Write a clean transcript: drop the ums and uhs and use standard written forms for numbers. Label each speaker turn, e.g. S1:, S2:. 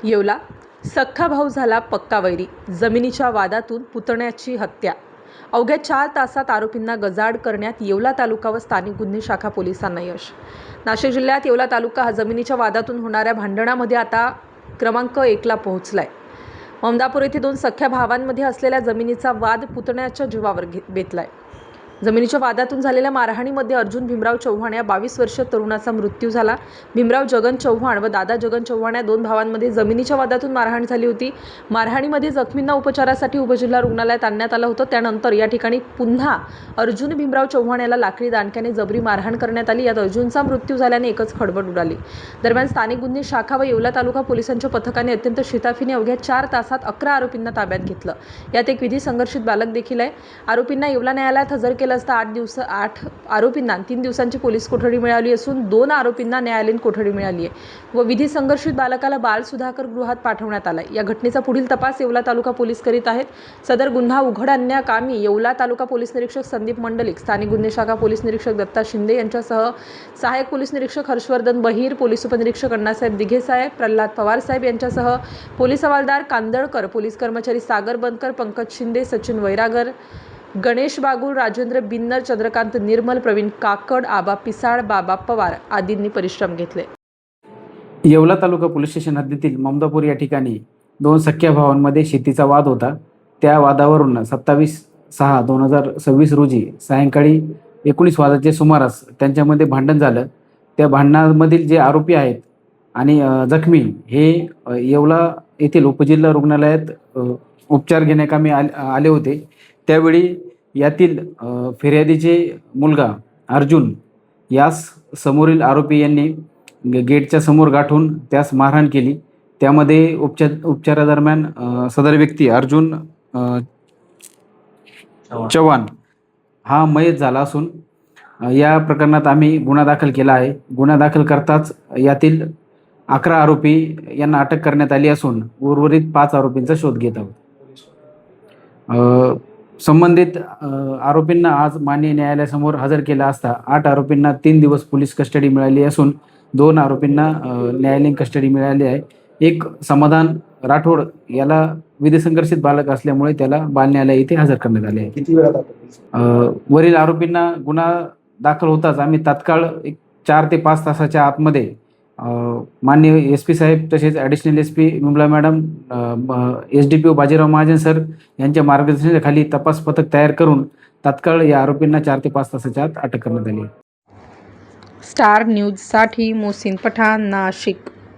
S1: येवला सख्खा भाऊ झाला पक्का वैरी, जमिनीच्या वादातून पुतण्याची हत्या. अवघ्या 4 तासात आरोपींना गजाआड करण्यात येवला तालुका व स्थानिक गुन्हे शाखा पोलिसांना यश. नाशिक जिल्ह्यात येवला तालुका हा जमिनीच्या वादातून होणाऱ्या भांडणामध्ये आता क्रमांक 1 ला पोहोचलाय. ममदापूर येथे 2 सख्ख्या भावांमध्ये असलेल्या जमिनीचा वाद पुतण्याच्या जीवावर बेतलाय. जमिनीच्या वादातून झालेल्या मारहाणीमध्ये अर्जुन भीमराव चव्हाण या 22 वर्षीय तरुणाचा मृत्यू झाला. भीमराव जगन चव्हाण व दादा जगन चव्हाण या 2 भावांमध्ये जमिनीच्या वादातून मारहाण झाली होती. मारहाणीमध्ये जखमींना उपचारासाठी उपजिल्हा रुग्णालयात आणण्यात आलं होतं. त्यानंतर या ठिकाणी पुन्हा अर्जुन भीमराव चव्हाण याला लाकडी दांडक्याने जबरी मारहाण करण्यात आली. यात अर्जुनचा मृत्यू झाल्याने एकच खळबळ उडाली. दरम्यान स्थानिक गुन्हे शाखा व येवला तालुका पोलिसांच्या पथकाने अत्यंत शिताफीने अवघ्या 4 तासात 11 आरोपींना ताब्यात घेतलं. यात एक विधी संघर्षित बालक देखील आहे. आरोपींना येवला न्यायालयात हजर केलं असता 8 आरोपींना 3 दिवसांची पोलीस कोठडी मिळाली असून 2 आरोपींना न्यायालयीन कोठडी मिळाली आहे व विधी संघर्षित बालकाला बाल सुधाकर गृहात पाठवण्यात आलाय. या घटनेचा पुढील तपास येवला तालुका पोलीस करीत आहेत. सदर गुन्हा उघड आणण्याकामी येवला तालुका पोलीस निरीक्षक संदीप मंडलिक, स्थानिक गुन्हे शाखा पोलीस निरीक्षक दत्ता शिंदे यांच्यासह सहाय्यक पोलीस निरीक्षक हर्षवर्धन बहिर, पोलीस उपनिरीक्षक अण्णासाहेब दिघेसाहेब, प्रल्हाद पवार साहेब यांच्यासह पोलीस हवालदार कांदळकर, पोलीस कर्मचारी सागर बनकर, पंकज शिंदे, सचिन वैरागर, गणेश बागुल, राजेंद्र बिन्नर, चंद्रकांत निर्मल, प्रवीण काकड, आबा पिसाळ, बाबा पवार आदींनी परिश्रम घेतले.
S2: येवला तालुका पोलीस स्टेशन हद्दीतील ममदापूर या ठिकाणी 2 सख्ख्या भावांमध्ये शेतीचा वाद होता. त्या वादावरून 27/6/2026 रोजी सायंकाळी 19 वाजताच्या सुमारास त्यांच्यामध्ये भांडण झालं. त्या भांडणामधील जे आरोपी आहेत आणि जखमी हे येवला येथील उपजिल्हा रुग्णालयात उपचार घेण्याकामी आले होते. त्यावेळी यातील फिर्यादीचे मुलगा अर्जुन यास समोरील आरोपी यांनी गेटच्या समोर गाठून त्यास मारहाण केली. त्यामध्ये उपचारादरम्यान सदर व्यक्ती अर्जुन चव्हाण हा मयत झाला असून या प्रकरणात आम्ही गुन्हा दाखल केला आहे. गुन्हा दाखल करताच यातील 11 आरोपी यांना अटक करण्यात आली असून उर्वरित 5 आरोपींचा शोध घेत आहोत. संबंधित आरोपींना आज माननीय न्यायालयासमोर हजर केला असता 8 आरोपींना 3 दिवस पोलीस कस्टडी मिळाली असून 2 आरोपींना न्यायालयीन कस्टडी मिळाली आहे. एक समाधान राठोड याला विधी संघर्षित बालक असल्यामुळे त्याला बाल न्यायालय इथे हजर करण्यात आले आहे.
S3: किती वेळा
S2: वरील आरोपींना गुन्हा दाखल होताच आम्ही तात्काळ 4 ते 5 तासाच्या आतमध्ये माननीय SP साहेब तसेच additional SP Vimala madam, SDPO Bajirao Mahajan sir यांच्या मार्गदर्शनाखाली तपास पथक तयार करून तात्काळ या आरोपींना 4 ते 5 तासाच्या आत अटक करण्यात आली.
S1: स्टार न्यूजसाठी मोहसिन पठाण, नाशिक.